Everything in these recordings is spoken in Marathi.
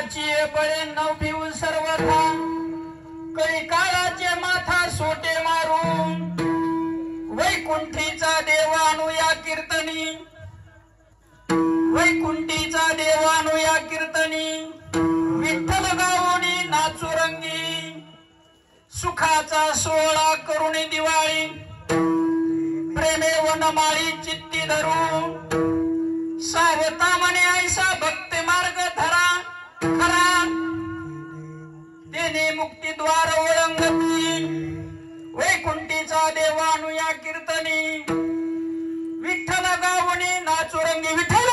काळाची बळे नवभिव सर्वथा कळी काळाचे माथा सोटे मारून वैकुंठीचा देवानु या कीर्तनी वैकुंठीचा देवानु या कीर्तनी विठ्ठल गावोनी नाचुरंगी सुखाचा सोहळा करुणी दिवाळी प्रेमे वनमाळी चित्ती धरून सावता म्हणे ऐसा भक्ती मार्ग धरा खरा तेने मुक्ती द्वार ओळंगती वैकुंठीचा देवानु या कीर्तनी विठ्ठल गावणी नाचुरंगी विठ्ठल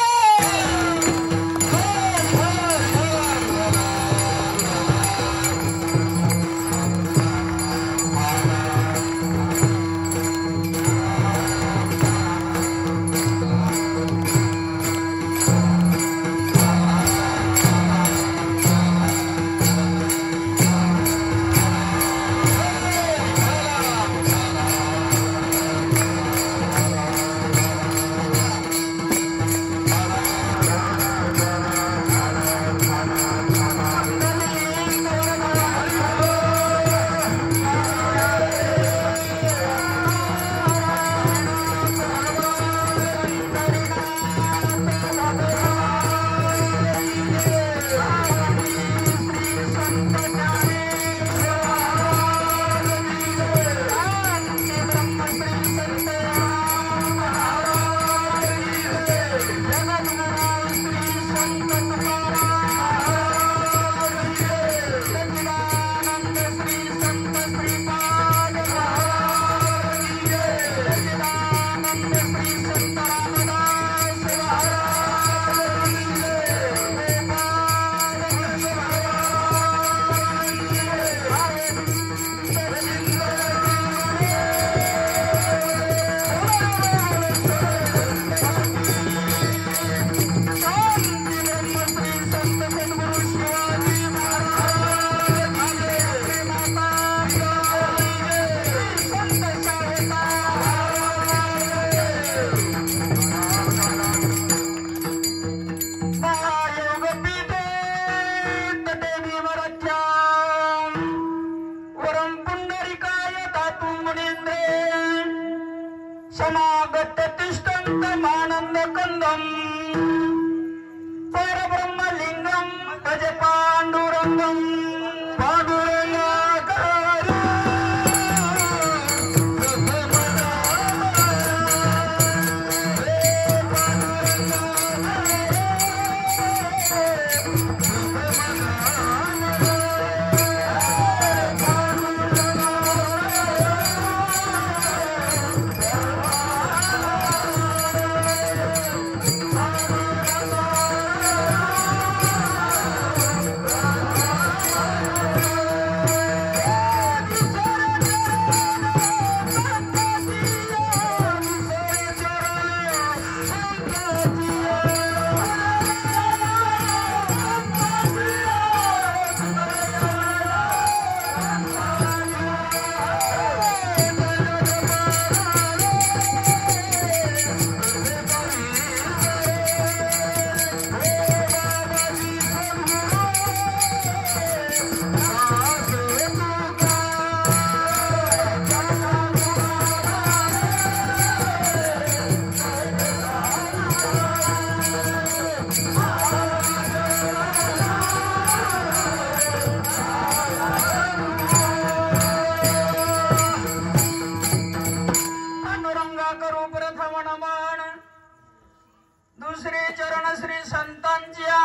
समागत तिष्ठन्तमानन्द कंदम परब्रह्मलिंगम भज पांडुरंगम दुसरे चरण श्री संतांच्या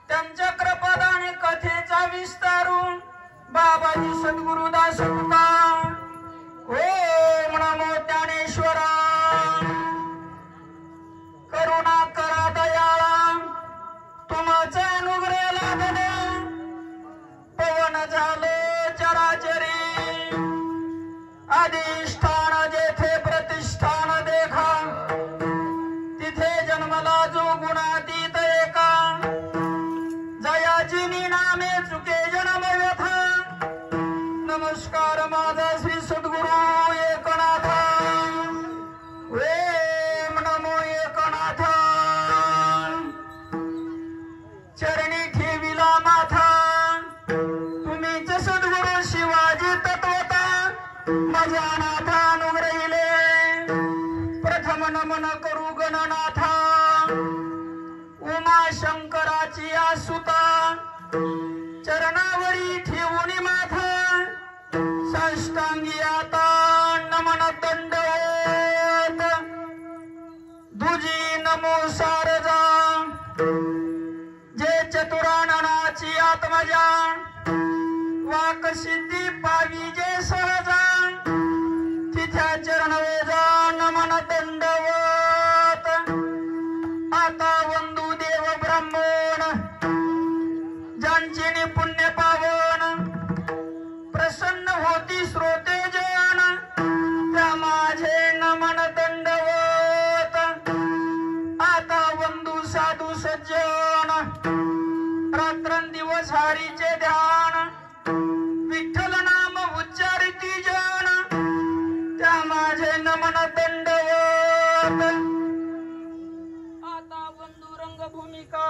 त्यांच्या कृपादाने कथेचा विस्तारून बाबाजी सद्गुरुदास तुका ओम नमो ज्ञानेश्वरा करुणा करा दयाळा तुमचा अनुग्रह लाभले पवन झाले चराचरी अधिष्ठान जेथे प्रतिष्ठान देखा तिथे जन्मला जो गुणातीत एका जयाची नामे चुके जन्म व्यथा नमस्कार माझा श्री सद्गुरु माझ्या नाथानुग्रहिले प्रथम नमन करू गणनाथा उमा शंकराची आसुता चरणावरी ठेवून माथा साष्टांगी आता नमन दंडवत दुजी नमो सारजा जे चतुराननाची आत्मजा वाक सिद्धी पावी जे सहजा तिथ्या चरण वेजा नमन दंडवत आता वंदू देव ब्राह्मण ज्यांचे पुण्य पावन प्रसन्न होती श्रोते जन त्या माझे नमन दंडवत आता वंदू साधू सज्जन रात्रंदिवस हरीचे ध्यान विठ्ठल नाम उच्चारिती जन त्या माझे नमन दंडवत आता बंधू रंगभूमिका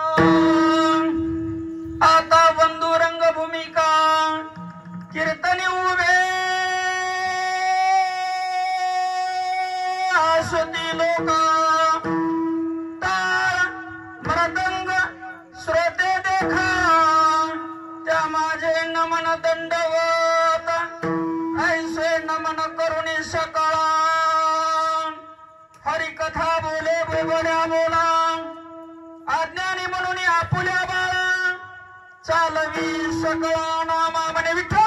आता बंधू रंगभूमिका कीर्तनी उभे आसुती लोक टाळ मृदंग श्रोते देखा त्या माझे नमन दंडवत ऐसे नमन करुणी सकाळा हरिकथा बोले बोबड्या बोला अज्ञानी म्हणून आपुल्या बाळा चालवी सगळा नामा म्हणे विठ्ठल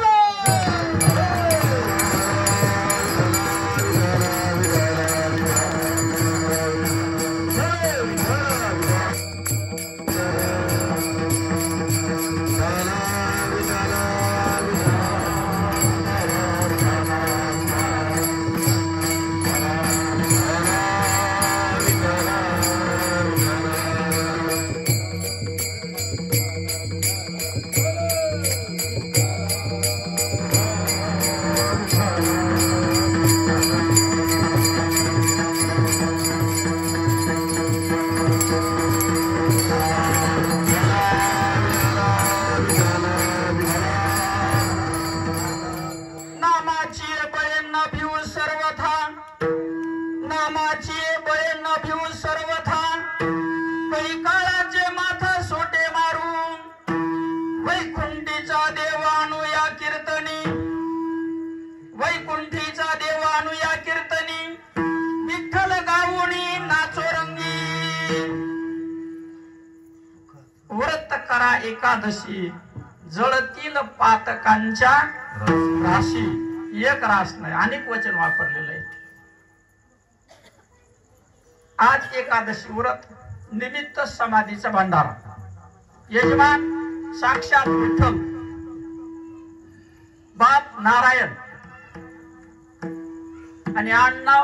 एकादशी जळतील पातकांच्या राशी एक रास नाही अनेक वचन वापरलेलं आहे। आज एकादशी व्रत निमित्त समाधीचा भंडारा यजमान साक्षात विठ्ठल बाप नारायण आणि अण्णा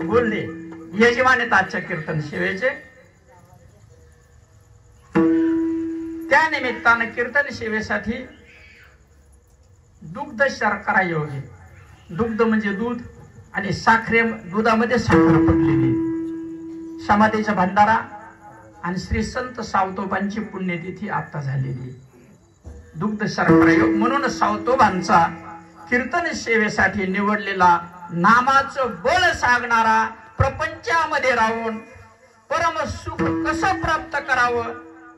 गोल्डे यजमान आहेत आजच्या कीर्तन सेवेचे। त्या निमित्तानं कीर्तन सेवेसाठी दुग्ध शर्करा योगी दुग्ध म्हणजे दूध आणि दुधामध्ये साखर पडलेली समाधीचा भंडारा आणि श्री संत सावतोबांची पुण्यतिथी आता झालेली दुग्ध शर्करा योग म्हणून सावतोबांचा कीर्तन सेवेसाठी निवडलेला नामाचं बळ सांगणारा प्रपंचामध्ये राहून परम सुख कसं प्राप्त करावं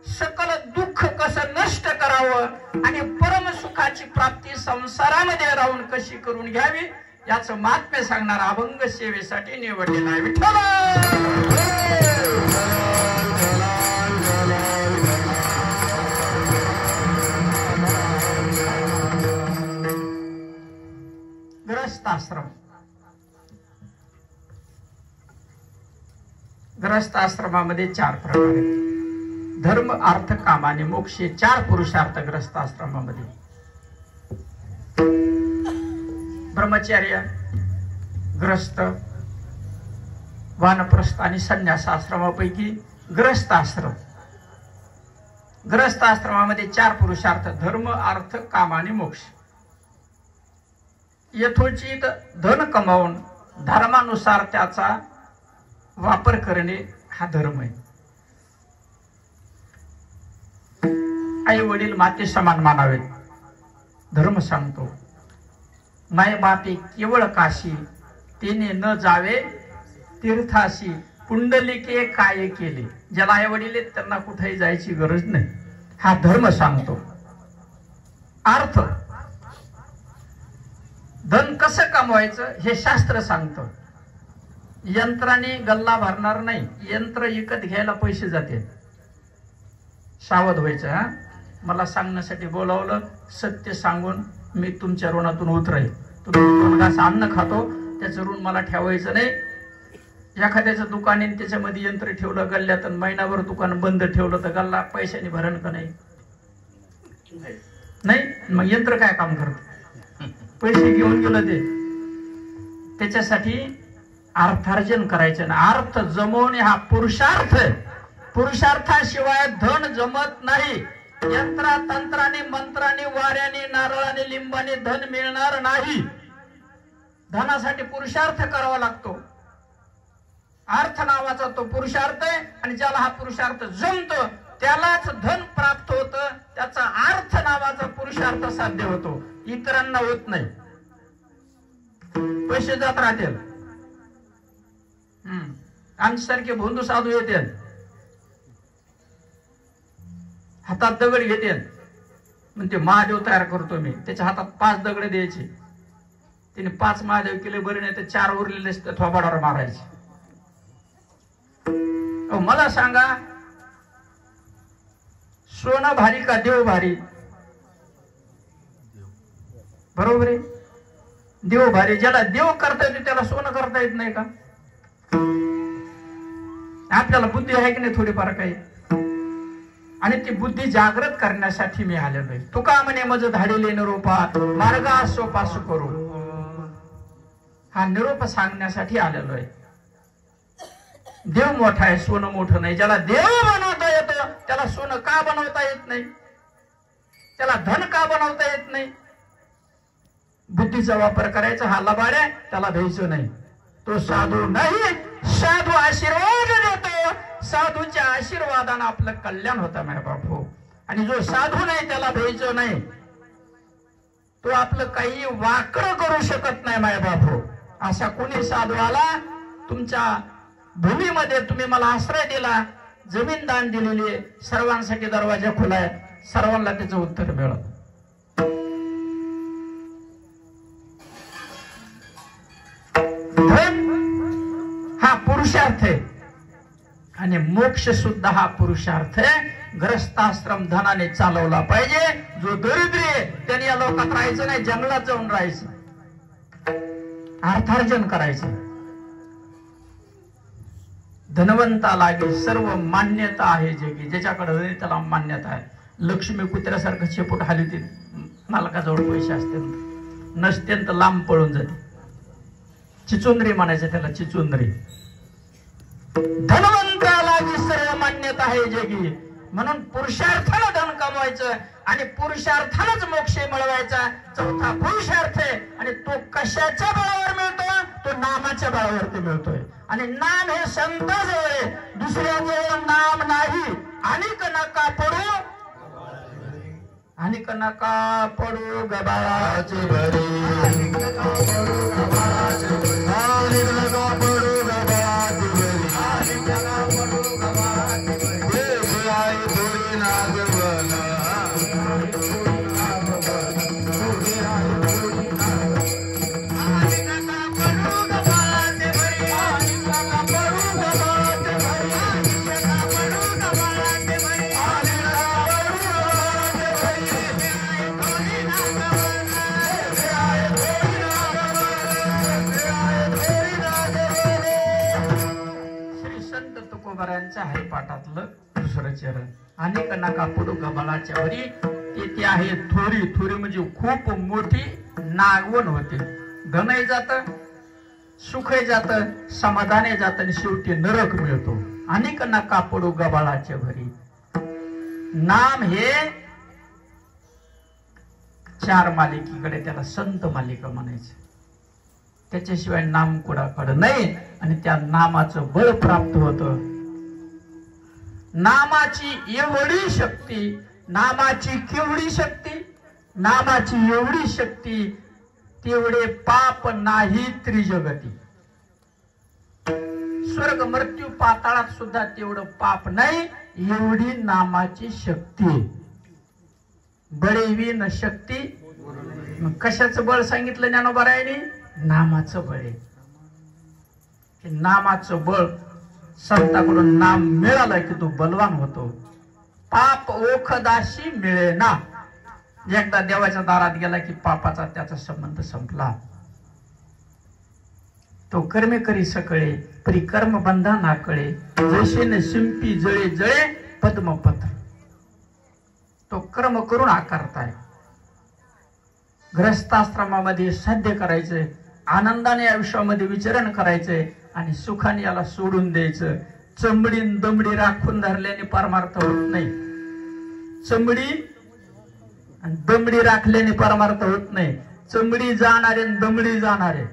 सकल दुःख कसं नष्ट करावं आणि परम सुखाची प्राप्ती संसारामध्ये राहून कशी करून घ्यावी याचं महात्म्य सांगणारा अभंग सेवेसाठी निवडलेला आहे विठ्ठल। ग्रस्त आश्रमामध्ये 4 प्रकार आहेत। धर्म अर्थ काम आणि मोक्ष 4 पुरुषार्थ ग्रस्त आश्रमामध्ये। ब्रह्मचर्य ग्रस्त वानप्रस्थ आणि संन्यास आश्रमापैकी ग्रस्त आश्रमामध्ये 4 पुरुषार्थ धर्म अर्थ काम आणि मोक्ष। यथोचित धन कमावून धर्मानुसार त्याचा वापर करणे हा धर्म आहे। आई वडील माते समान मानावेत धर्म सांगतो। माय बापे केवळ काशी, तिने न जावे तीर्थाशी, पुंडलिके काय केले. ज्याला आई वडील आहेत त्यांना कुठेही जायची गरज नाही. हा धर्म सांगतो. अर्थ, धन कसं कमवायचं हे शास्त्र सांगतं. यंत्राने गल्ला भरणार नाही, यंत्र विकत घ्यायला पैसे जाते. सावध व्हायचं. हा, मला सांगण्यासाठी बोलावलं, सत्य सांगून मी तुमच्या ऋणातून उतरेल. तुम्ही 2 घास अन्न खातो, त्याचं ऋण मला ठेवायचं नाही. एखाद्याचं दुकान आहे त्याच्यामध्ये यंत्र ठेवलं गल्ल्यात, महिनाभर दुकान बंद ठेवलं तर गल्ला पैशाने भरण का नाही? नाही. मग यंत्र काय काम करत? पैसे घेऊन गेलं ते. त्याच्यासाठी अर्थार्जन करायचं ना. अर्थ जमवणे हा पुरुषार्थ आहे. पुरुषार्थाशिवाय धन जमत नाही. यंत्रा तंत्राने मंत्राने वाऱ्याने नारळाने लिंबाने धन मिळणार नाही. धनासाठी पुरुषार्थ करावा लागतो. अर्थ नावाचा तो पुरुषार्थ आहे, आणि ज्याला हा पुरुषार्थ जमतो त्यालाच धन प्राप्त होतं. त्याचा अर्थ नावाचा पुरुषार्थ साध्य होतो, इतरांना होत नाही. पैसे जात राहतील. आमच्यासारखे भोंदू साधू येतील, हातात दगड घेतील, म्हणते महादेव तयार करतो मी. त्याच्या हातात 5 दगड द्यायचे. तिने 5 महादेव केले, बरे नाही तर 4 उरलेले थोबाडावर मारायचे. मला सांगा, सोनं भारी का देव भारी? बरोबर आहे, देव भारी. ज्याला देव करता येते त्याला सोनं करता येत नाही का? आपल्याला बुद्धी आहे की नाही थोडीफार काही? आणि ती बुद्धी जागृत करण्यासाठी मी आलेलो आहे. तुका म्हणे मज धाडिले निरोपात मार्गा सोपास करू. हा निरोप सांगण्यासाठी आलेलो आहे. देव मोठा आहे, सोनं मोठं नाही. ज्याला देव बनवता येतो त्याला सोनं का बनवता येत नाही? त्याला धन का बनवता येत नाही? बुद्धीचा वापर करायचा. हा लबाड आहे, त्याला भ्यायचं नाही. तो साधू नाही, साधू आशीर्वाद देतो. साधूच्या आशीर्वादाने आपलं कल्याण होतं माझ्या बापू. आणि जो साधू नाही त्याला भ्यायचं नाही. तो आपलं काही वाकडं करू शकत नाही माझ्या बापू. असा कोणी साधू आला तुमच्या भूमीमध्ये, तुम्ही मला आश्रय दिला, जमीन दान दिलेली आहे, सर्वांसाठी दरवाजा खुला आहे, सर्वांना त्याचं उत्तर मिळत. धन हा पुरुषार्थ आहे, आणि मोक्ष सुद्धा हा पुरुषार्थ आहे. ग्रस्ताश्रम धनाने चालवला पाहिजे. जो दरिद्री आहे त्याने या लोकात राहायचं नाही, जंगलात जाऊन राहायचं, अर्थार्जन करायचं. धनवंता लागे सर्व मान्यता आहे जगी. ज्याच्याकडे त्याला मान्यता आहे. लक्ष्मी कुत्र्यासारखं शेपूट हलवते, मालकाजवळ पैसे असते, नसते तर लांब पळून जाते. चिचुंद्री म्हणायचं त्याला, चिचुंद्री. धनवंता लागे सर्व मान्यता आहे जगी. म्हणून पुरुषार्थानं धन कमवायचं आणि पुरुषार्थानंच मोक्ष मिळवायचा. चौथा पुरुषार्थ आहे, आणि तो कशाच्या बळावर मिळतो? तो नामाच्या बळावरती मिळतोय. आणि नाम हे संताजवळ आहे, दुसऱ्याजवळ नाम नाही. अनेक नका पडू, अनेक नका पडू गबाळाचे भरी, अनेक नका पडू गबाळाचे भरी, अनेक नका पडू गबाळाचे भरी, अनेक नका पडू गबाळाचे भरी. देव आई थोडी नागवला, हरिपाठातलं दुसरं चरण. अनेक नका पडू गबाळाच्या वरी. तेथे आहे थोरी. थोरी म्हणजे खूप मोठी नागवण होते. धनही जात, सुखही जात, समाधानही जात, आणि शेवटी नरक मिळतो. अनेक नका पडू गबाळाच्या भरी. नाम हे 4 मालिकेकडे, त्याला संत मालिका म्हणायचं. त्याच्याशिवाय नाम कुणाकडे नाही, आणि त्या नामाचं बळ प्राप्त होतं. नामाची एवढी शक्ती, नामाची केवढी शक्ती, नामाची एवढी शक्ती. तेवढे पाप नाही त्रिजगती. स्वर्ग मृत्यू पाताळात सुद्धा तेवढं पाप नाही, एवढी नामाची शक्ती. बळेवी न शक्ती. मग कशाचं बळ सांगितलं ज्ञानोबारायांनी? नामाचं बळ आहे. नामाचं बळ संताकडून नाम मिळालं की तो बलवान होतो. पाप ओखदाशी मिळेना. एकदा देवाच्या दारात गेला की पापाचा त्याचा संबंध संपला. तो कर्मे करी सकळे परी कर्म बंधा ना कळे, जैसे शिंपी जळे जळे पद्मपत्र. तो कर्म करून आकारताय. ग्रस्ताश्रमामध्ये साध्य करायचंय, आनंदाने आयुष्यामध्ये विचरण करायचंय आणि सुखाने याला सोडून द्यायचं. चमडी दमडी राखून धरल्याने परमार्थ होत नाही. चमडी आणि दमडी राखल्याने परमार्थ होत नाही. चमडी जाणारे दमडी जाणारे,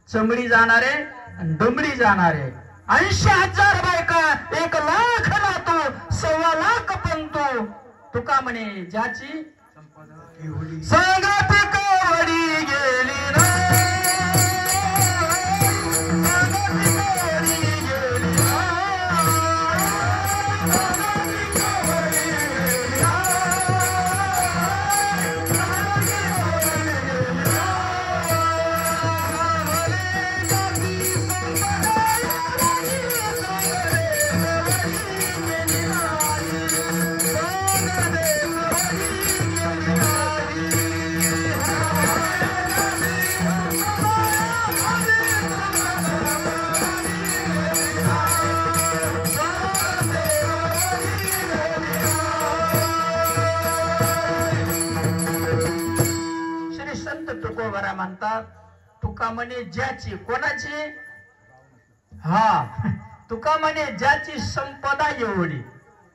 चमडी जाणारे आणि दमडी जाणारे. 80,000 बायका 1,00,000 राहतो, 1,25,00,000 पंतो. तुका म्हणे ज्याची संगती कवडी गेली ना, म्हणतात. तुका म्हणे ज्याची, कोणाची? हा, तुका म्हणे ज्याची संपदा एवढी.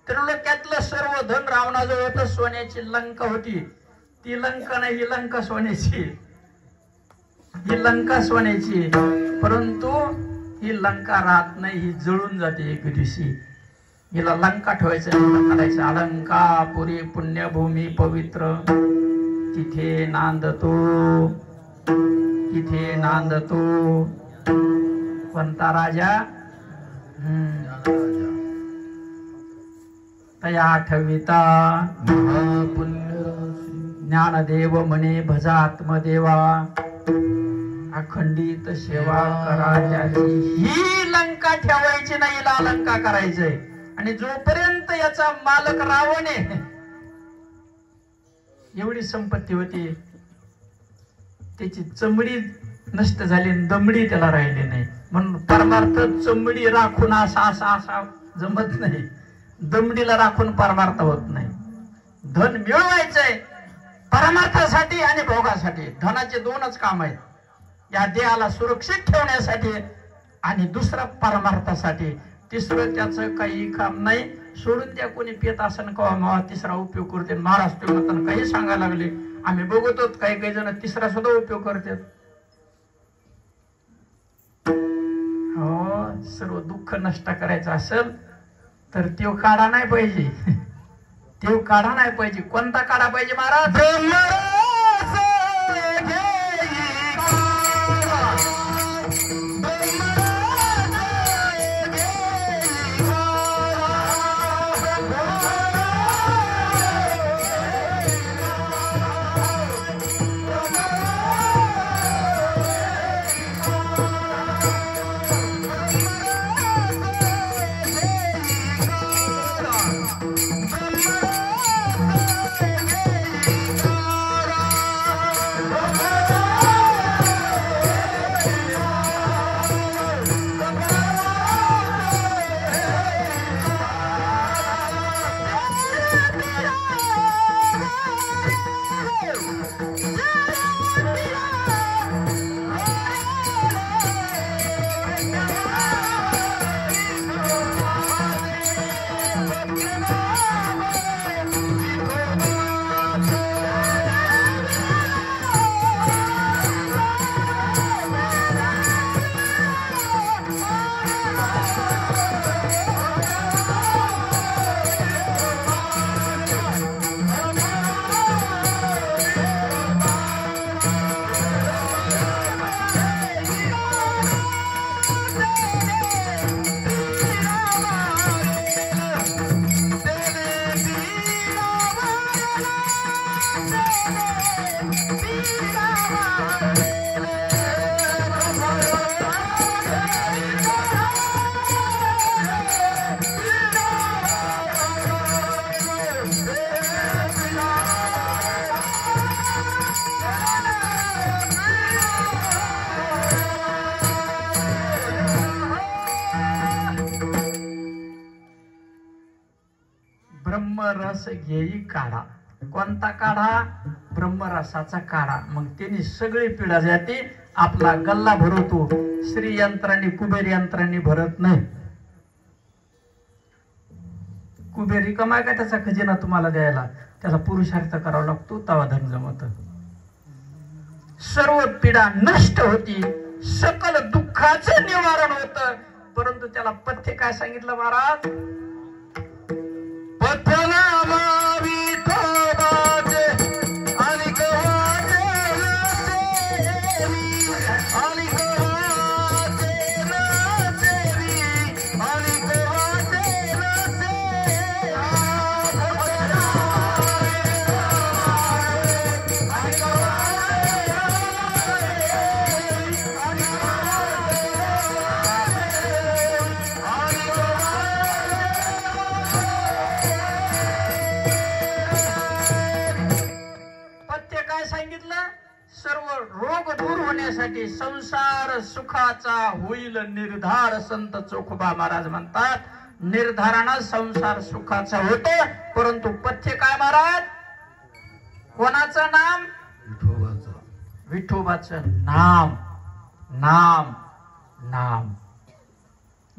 त्रिलोक्यातलं सर्व धन रावणाजवळ होतं. सोन्याची लंका होती. ती लंका नाही, ही लंका सोन्याची. ही लंका सोन्याची, परंतु ही लंका राहत नाही, ही जळून जाते एक दिवशी. हिला लंका ठेवायचं करायचं. अलंकापुरी पुण्यभूमी पवित्र, तिथे नांदतो, तिथे नांदतो. कोणता राजा? तया ठविता ज्ञानदेव म्हणे भजा आत्मदेवा, अखंडित सेवा करा त्याची. ही लंका ठेवायची नाही, हिला अलंका करायचंय. आणि जोपर्यंत याचा मालक रावण आहे, एवढी संपत्ती होती, त्याची चमडी नष्ट झाली, दमडी त्याला राहिली नाही. म्हणून परमार्थ चमडी राखून असा असा असा जमत नाही, दमडीला राखून परमार्थ होत नाही. धन मिळवायचंय परमार्थासाठी आणि भोगासाठी. धनाचे दोनच काम आहेत, या देहाला सुरक्षित ठेवण्यासाठी आणि दुसरा परमार्थासाठी. तिसरं त्याचं काही काम नाही. सोडून द्या, कोणी पेत असन कवा मावा तिसरा उपयोग करते. महाराज तुम्ही काही सांगायला लागले, आम्ही बघतो काही काही जण तिसरा सुद्धा उपयोग करतात. हो, सर्व दुःख नष्ट करायचं असेल तर तेव काढा नाही पाहिजे. तेव काढा नाही पाहिजे. कोणता काढा पाहिजे महाराज? ब्रह्मरस घेई काढा. कोणता काढा? ब्रह्मरसाचा काढा. मग त्यांनी सगळी पिढा जाते. आपला गल्ला भरवतो. श्री यंत्रांनी कुबेर यंत्रांनी भरत नाही. कुबेरी कमाय का त्याचा खजिना तुम्हाला द्यायला, त्याचा पुरुषार्थ करावा लागतो, तवा धन जमत. सर्व पीडा नष्ट होती, सकल दुःखाचं निवारण होत. परंतु त्याला पथ्य काय सांगितलं महाराज? संसार सुखाचा होईल निर्धार. संत चोखोबा महाराज म्हणतात, निर्धारानं संसार सुखाचा होतो. परंतु पथ्य काय महाराज? कोणाचं नाम? विठोबाचं नाम. नाम नाम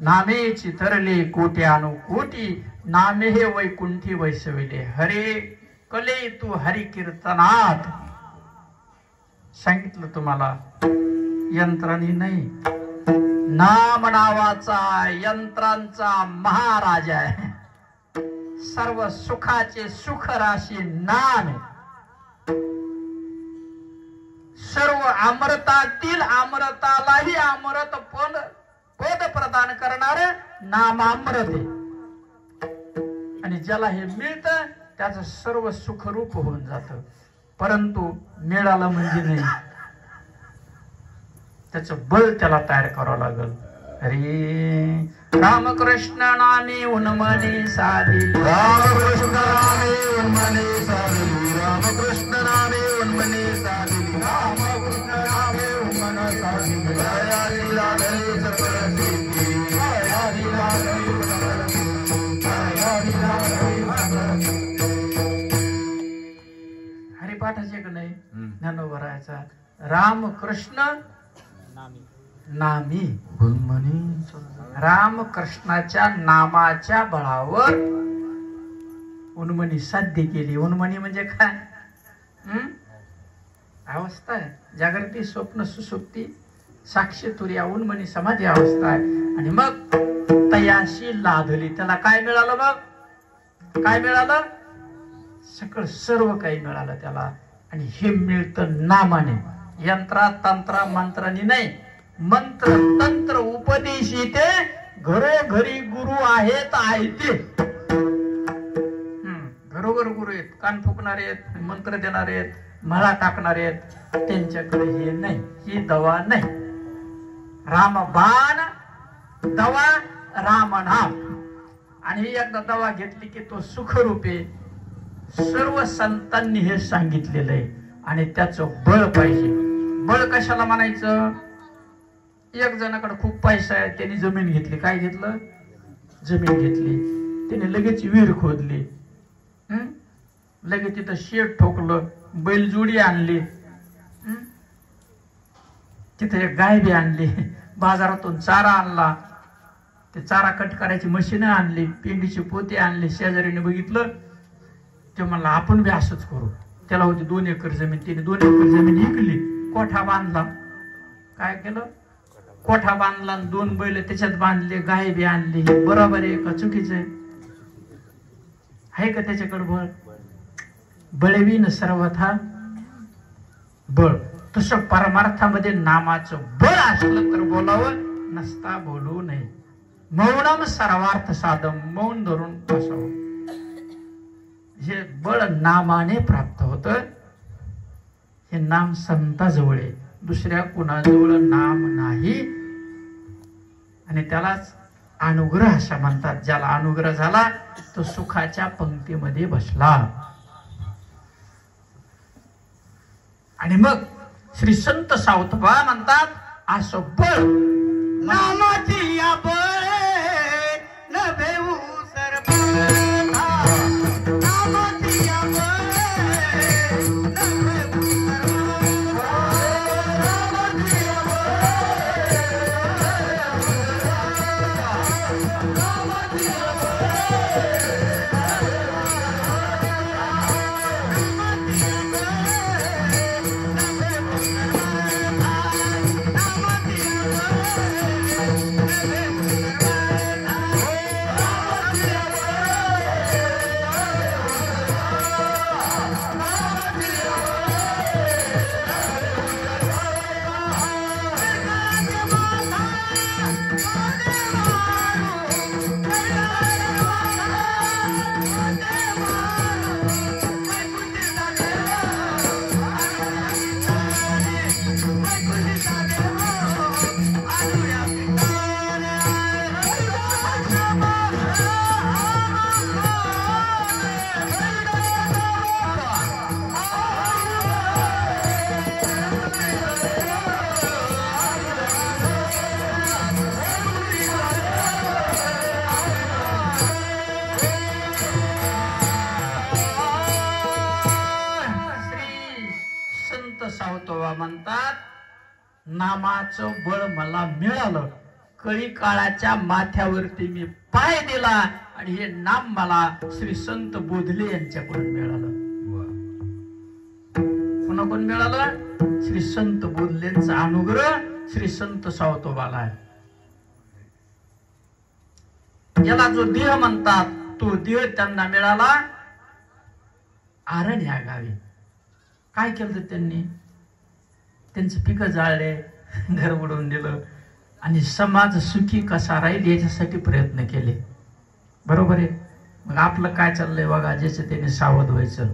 नामेची तरले कोट्यानु कोटी, नामे हे वैकुंठी वैसविले. हरे कले तू हरि कीर्तनात. सांगितलं तुम्हाला, यंत्रांनी नाही. नाम नावाचा यंत्रांचा महाराज आहे. सर्व सुखाचे सुख राशी नाम आहे. सर्व अमृतातील अमृतालाही अमृत पद प्रदान करणारे नाम अमृत आहे. आणि ज्याला हे मिळतं त्याचं सर्व सुखरूप होऊन जातं. परंतु मिळालं म्हणजे नाही, त्याचं बळ त्याला तयार करावं लागल. हरे रामकृष्ण नामे उन्मनी साधी, रामकृष्ण नामे उन्मनी साधी, रामकृष्ण नामे उन्मनी साधी, रामकृष्ण नामे उन्मनी साधी. हरी लाडली सकल सिद्धी, हरी लाडली सकल सिद्धी, हरी लाडली सकल. हरिपाठाचे का नाही ज्ञानोबरायचा. रामकृष्ण नामी उन्मनी. रामकृष्णाच्या नामाच्या बळावर उन्मनी साध्य केली. उन्मनी म्हणजे काय? अवस्था आहे. जागृती, स्वप्न, सुसुप्ती, साक्षी, तुर्या, उन्मनी समाधी अवस्था आहे. आणि मग तयाशी लादली. त्याला काय मिळालं? मग काय मिळालं? सकळ सर्व काही मिळालं त्याला. आणि हे मिळतं नामाने. यंत्रा तंत्रा मंत्रांनी नाही. मंत्र तंत्र उपदेशी ते घरोघरी गुरु आहेत. घरोघर गुरु आहेत. कान फुकणारे आहेत, मंत्र देणारे आहेत, मला टाकणारे आहेत. त्यांच्याकडे हे नाही. ही दवा नाही. रामबाण दवा राम नाम. आणि एकदा दवा घेतली की तो सुखरूपे. सर्व संतांनी हे सांगितलेलं आहे. आणि त्याचं बळ पाहिजे. बळ कशाला म्हणायचं? एक जणाकडे खूप पैसा आहे, त्यांनी जमीन घेतली. काय घेतलं? जमीन घेतली. त्याने लगेच विहीर खोदली. लगेच तिथं शेड ठोकलं, बैलजोडी आणली, तिथे एक गाय बी आणली, बाजारातून चारा आणला, ते चारा कट करायची मशीन आणली, पेंडीची पोते आणली. शेजारीने बघितलं, ते म्हणला आपण बी असंच करू. त्याला होती 2 एकर जमीन. तिने 2 एकर जमीन विकली, कोठा बांधला. काय केलं? कोठा बांधला, 2 बैल त्याच्यात बांधले, गाय बी आणली. हे बरोबर आहे का चुकीचं आहे का? त्याच्याकडे बळ. बळवीन सर्वथा बळ. तसं परमार्थामध्ये नामाचं बळ असलं तर बोलावं, नसता बोलू नये. मौनम सर्वार्थ साधम. मौन धरून बसावं. हे बळ नामाने प्राप्त होतं. हे नाम संताजवळ आहे, दुसऱ्या कुणाजवळ नाम नाही. आणि त्यालाच अनुग्रह असं म्हणतात. ज्याला अनुग्रह झाला तो सुखाच्या पंक्तीमध्ये बसला. आणि मग श्री संत सावतबा म्हणतात, असं बळ नामाची या बळ न भेऊ सर्व. म्हणतात नामाचं बळ मला मिळालं, कळी काळाच्या माथ्यावरती मी पाय दिला आणि हे नाम मला श्री संत बोधले यांच्याकडून मिळालं. पुन्हा कोण मिळालं? श्री संत बोधलेंचा अनुग्रह श्री संत सावतोबाला आहे. याला जो देह म्हणतात तो देह त्यांना मिळाला आरण या गावी. काय केलं त्यांनी? त्यांचं पिकं जाळले, घर उडवून दिलं आणि समाज सुखी कसा राहील याच्यासाठी प्रयत्न केले. बरोबर आहे. मग आपलं काय चाललंय बघा, ज्याचं त्याने सावध व्हायचं.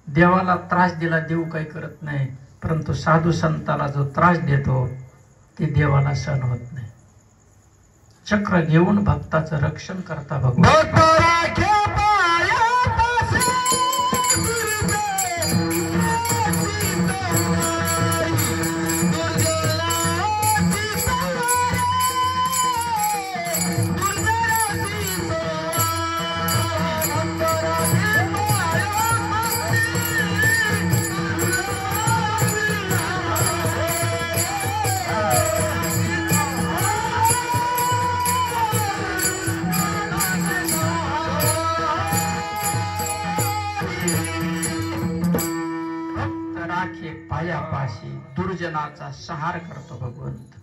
देवाला त्रास दिला देव काही करत नाही, परंतु साधू संताला जो त्रास देतो ते देवाला सहन होत नाही. चक्र घेऊन भक्ताचं रक्षण करता भगवान. पायापाशी दुर्जनाचा सहार करतो भगवंत,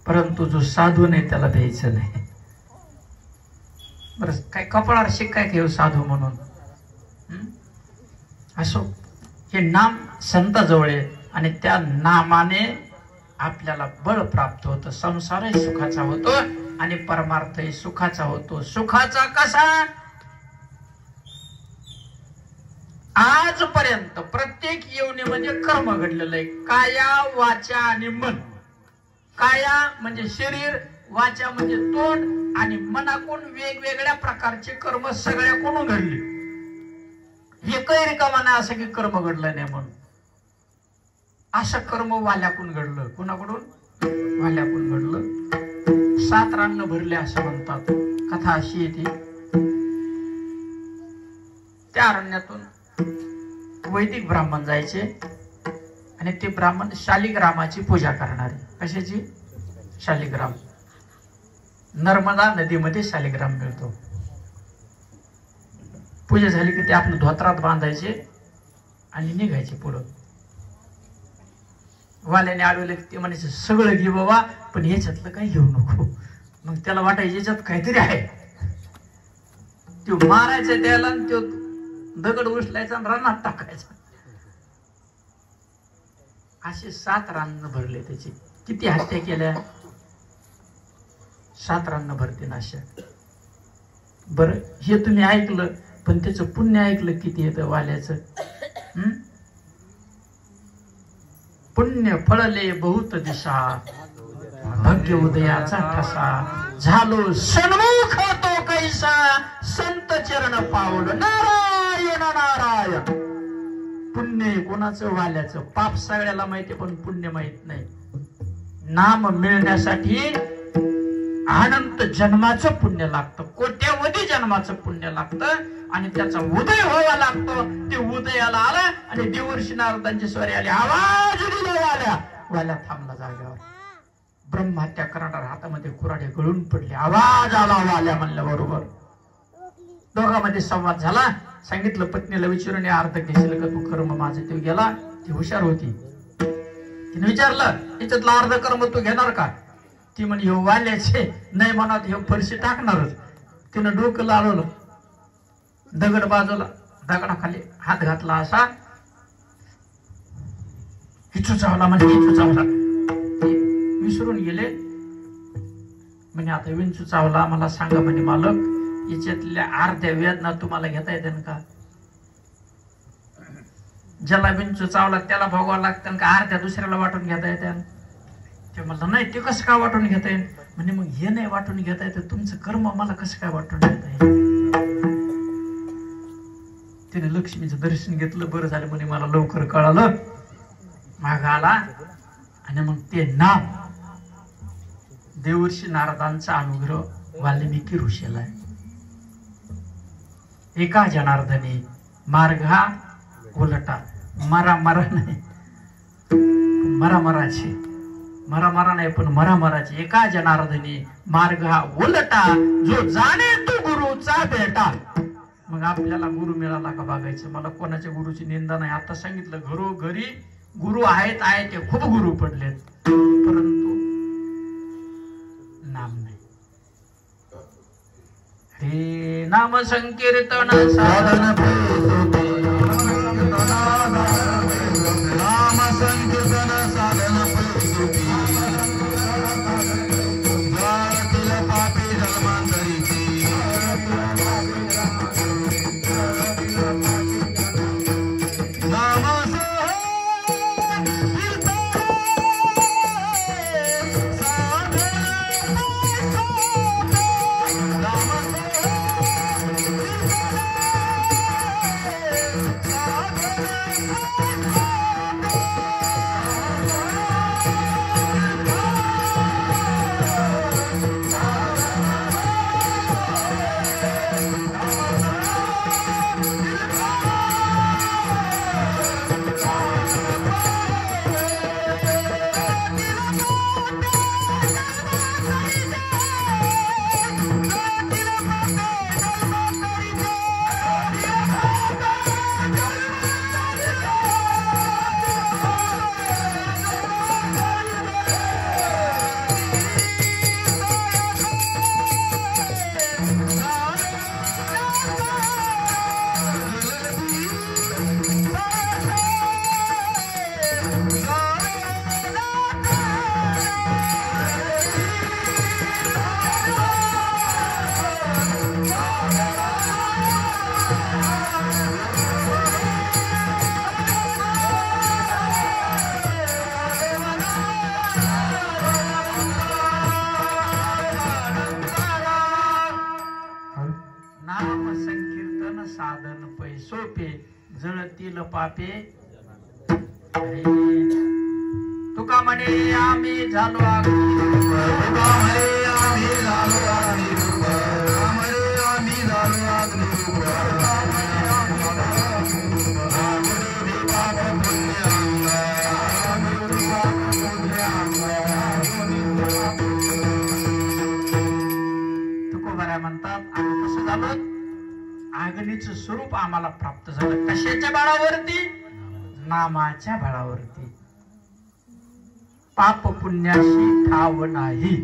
परंतु जो साधू नाही त्याला द्यायचं नाही. बरं, काय कपाळावर शिक्का घेऊ साधू म्हणून? असो, हे नाम संताजवळ आहे आणि त्या नामाने आपल्याला बळ प्राप्त होतं. संसारही सुखाचा होतो आणि परमार्थही सुखाचा होतो. सुखाचा कसा? आजपर्यंत प्रत्येक येवणीमध्ये कर्म घडलेलं आहे. काया, वाचा आणि मन. काया म्हणजे शरीर, वाचा म्हणजे तोंड आणि मनाकडून वेगवेगळ्या प्रकारचे कर्म सगळ्याकडून घडले. एकही रिकामा नाही असं की कर्म घडलं नाही म्हणून. असं कर्म वाल्याकडून घडलं. कुणाकडून? वाल्याकडून घडलं. 7 रान्न भरले असं म्हणतात. कथा अशी येते, त्या अरण्यातून वैदिक ब्राह्मण जायचे आणि ते ब्राह्मण शालिग्रामाची पूजा करणारे. कशाची? शालिग्राम. नर्मदा नदीमध्ये शालिग्राम मिळतो. पूजा झाली की ते आपलं धोत्रात बांधायचे आणि निघायचे पुढं. वाल्याने आडवले ते म्हणायचे सगळं घे बाबा, पण याच्यातलं काही घेऊ नको. मग त्याला वाटायचं याच्यात काहीतरी आहे. तो मारायचा त्याला आणि तो दगड उचलायचा आणि रानात टाकायचा. असे 7 रान्न भरले त्याचे. किती हत्या केल्या? 7 रान्न भरते नाशा. बर, हे तुम्ही ऐकलं, पण त्याचं पुण्य ऐकलं किती येतं वाल्याचं? पुण्य फळले बहुत दिशा, भाग्य उदयाचा ठसा, झालो सन्मुख तो कैसा, संत चरण पावलं नारायण नारायण. पुण्य कोणाचं? वाल्याचं. पाप सगळ्याला माहिती पण पुण्य माहित नाही. नाम मिळण्यासाठी अनंत जन्माचं पुण्य लागतं, कोट्यावधी जन्माचं पुण्य लागतं आणि त्याचा उदय व्हावा लागतो. ते उदयाला आला आणि देवर्षी नारदांची स्वारी आली. आवाज दिला वाल्या थांबला जागेवर. ब्रह्महत्या करणार हातामध्ये कुऱ्हाडे गळून पडले. आवाज आला वाल्या म्हणल्या बरोबर. दोघांमध्ये संवाद झाला. सांगितलं पत्नीला विचारून अर्थ घेशील का तू कर्म माझं? ते गेला. ती हुशार होती. तिने विचारलं याच्यातला अर्ध कर्म तू घेणार का? ती म्हणे हे वाल्याचे नाही म्हणत, हे फरशी टाकणारच. तिनं डोकं लावलं, दगड बाजूला, दगडाखाली हात घातला असा, हिचू चावला म्हणजे हिचू चावला. विसरून गेले म्हणे आता विंचू चावला, मला सांगा म्हणे मालक याच्यातल्या अर्ध्या वेदना तुम्हाला घेता येते का? ज्याला विंचू चावला त्याला भोगावं लागतं का अर्ध्या दुसऱ्याला वाटून घेता येते? ते म्हणलं नाही, ते कसं काय वाटून घेता येईल? म्हणजे मग हे नाही वाटून घेता येतं, तुमचं कर्म मला कसं काय वाटून घेता येईल? तिने लक्ष्मीचं दर्शन घेतलं, बरं झालं म्हणे मला लवकर कळालं. माग आला आणि मग ते नाम देवर्षी नारदांचा अनुग्रह वाल्मिकी ऋषीला आहे. एका जनार्दनी मार्ग हा उलटा, मरा मरा नाही, मरा मराची, मरा मरा नाही पण मरा मराची, एका जनार्दनी मार्ग हा उलटा, जो जाणे तो गुरुचा बेटा. मग आपल्याला गुरु मिळाला का बघायचं. मला कोणाच्या गुरुची निंदा नाही. आता सांगितलं घरोघरी गुरु आहेत, ते खूप गुरु पडलेत, परंतु नाम नाही. हे नाम संकीर्तन साधन, नाम संकीर्तन साधन जळतील पापे. तुका म्हणे आम्ही झालो तुकोबारा म्हणतात आम्ही कसं झालो, अग्नीचं स्वरूप आम्हाला प्राप्त झालं. कशाच्या बळावरती? नामाच्या बळावरती. पाप पुण्याशी ठाव नाही,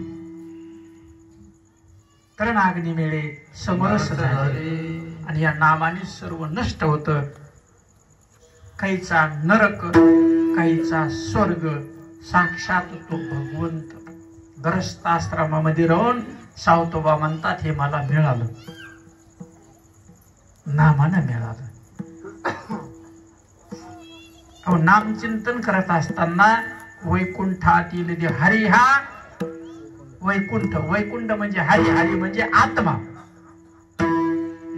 तरण अग्नी मिळे समरस झाले. आणि या नामाने सर्व नष्ट होत. काहीचा नरक, काहीचा स्वर्ग. साक्षात तो भगवंत. ग्रस्ताश्रमामध्ये राहून सावतोबा म्हणतात हे मला मिळालं, नामानं मिळालं. नामचिंतन करत असताना वैकुंठातील हरी हा वैकुंठ, वैकुंठ म्हणजे हरी, हरी म्हणजे आत्मा.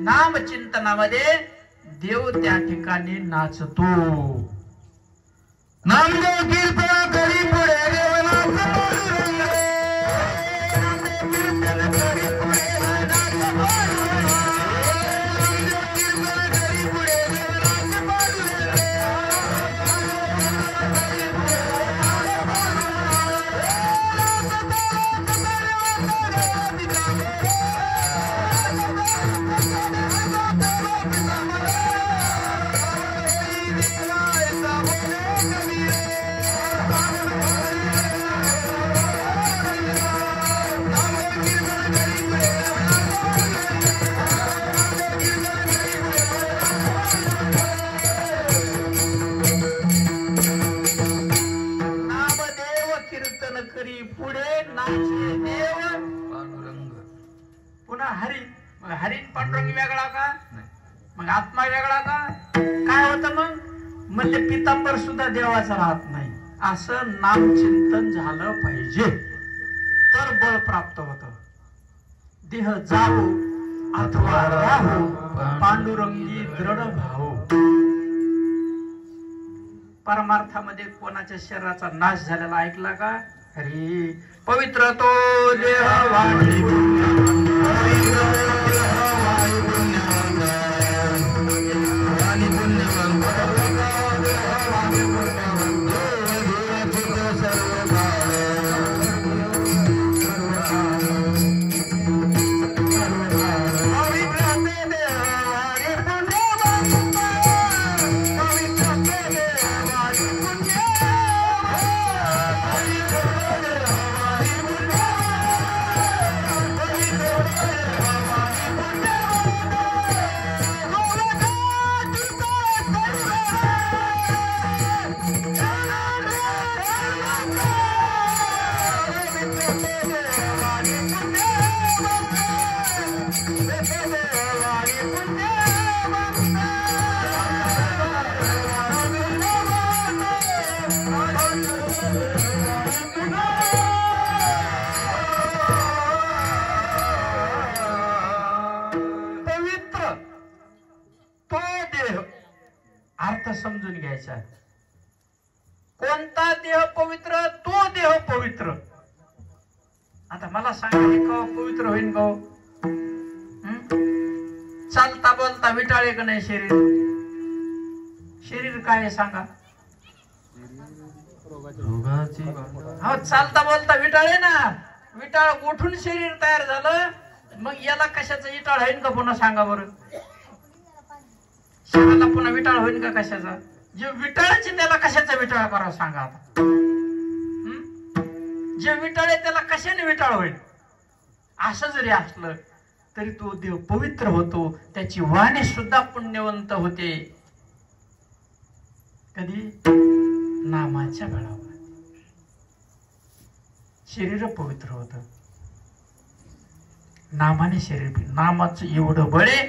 नामचिंतनामध्ये देव त्या ठिकाणी नाचतो. नामदेव कीर्तन करी पुढे हरी. मग हरी पांडुरंग वेगळा का? मग आत्मा वेगळा का? काय होतं मग? म्हणजे पितांबर सुद्धा देवाचा राहत नाही. असं नामचिंतन झालं पाहिजे तर बळ प्राप्त होतं. देह जावो अथवा राहो, पांडुरंगी दृढ भाव. परमार्थामध्ये कोणाच्या शरीराचा नाश झालेला ऐकला का? हरी पवित्र तो देह वाणी पवित्र तो देह, अर्थ समजून घ्यायचा. कोणता देह पवित्र? तो देह पवित्र. आता मला सांगा, हे का पवित्र होईन का? चालता बोलता विटाळे का नाही शरीर? शरीर काय आहे सांगा? हो, चालता बोलता विटाळे ना. विटाळ गोठून शरीर तयार झालं, मग याला कशाचं विटाळ होईन का पुन्हा सांगा बरं? शरीराला पुन्हा विटाळ होईन का कशाचा? जे विटाळाचे त्याला कशाचा विटाळ करावं सांगा आता? जे विटाळे त्याला कशाने विटाळ होईल? असं जरी असलं तरी तो देव पवित्र होतो, त्याची वाणी सुद्धा पुण्यवंत होते. कधी? नामाच्या बळावर शरीर पवित्र होत. नामाने शरीर, नामाचं एवढं बळ आहे.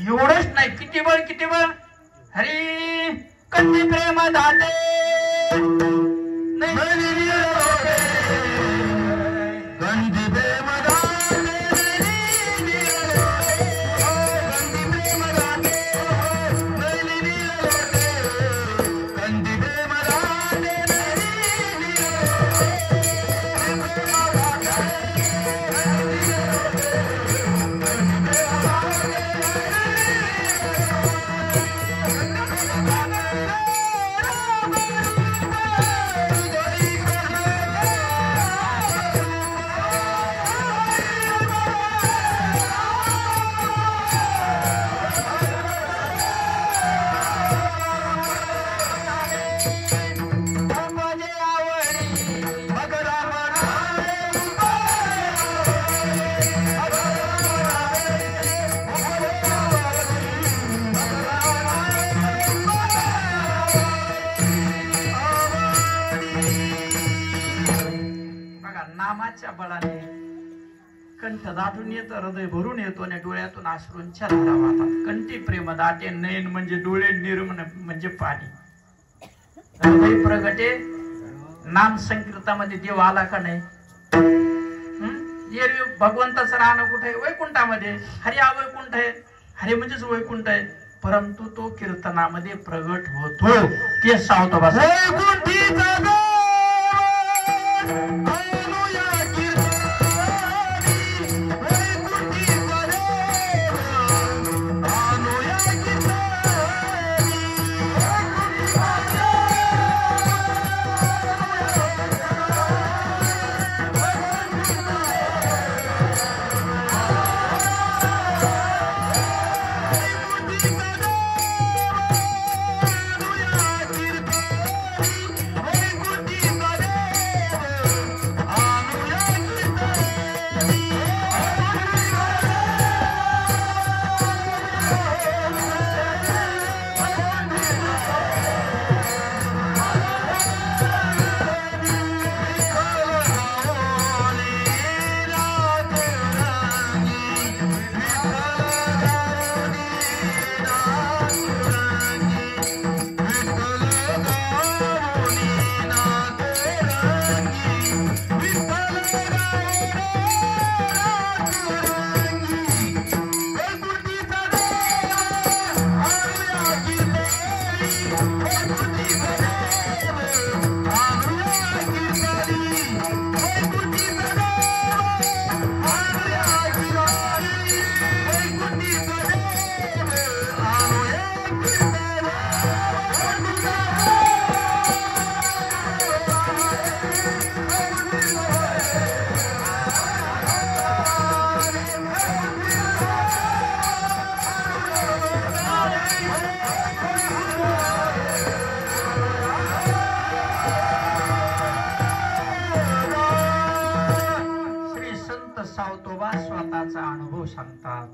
एवढंच नाही, किती बळ, किती बळ. हरी कंदी प्रेम दाते बळाने कंठ दाटून येतं, हृदय भरून येतो आणि डोळ्यातून अश्रूंच्या धारा वाहतात. कंठी प्रेम दाटे, नयन म्हणजे डोळे, निर्मन म्हणजे पाणी. हृदय प्रगटे. नाम संकीर्तनामध्ये देव आला का नाही? एरवी भगवंताचं राहणं कुठे आहे? वैकुंठामध्ये. हरी हा वैकुंठ आहे. हरी म्हणजेच वैकुंठ आहे. परंतु तो कीर्तनामध्ये प्रगट होतो. ते सावतो बस अनुभव सांगतात.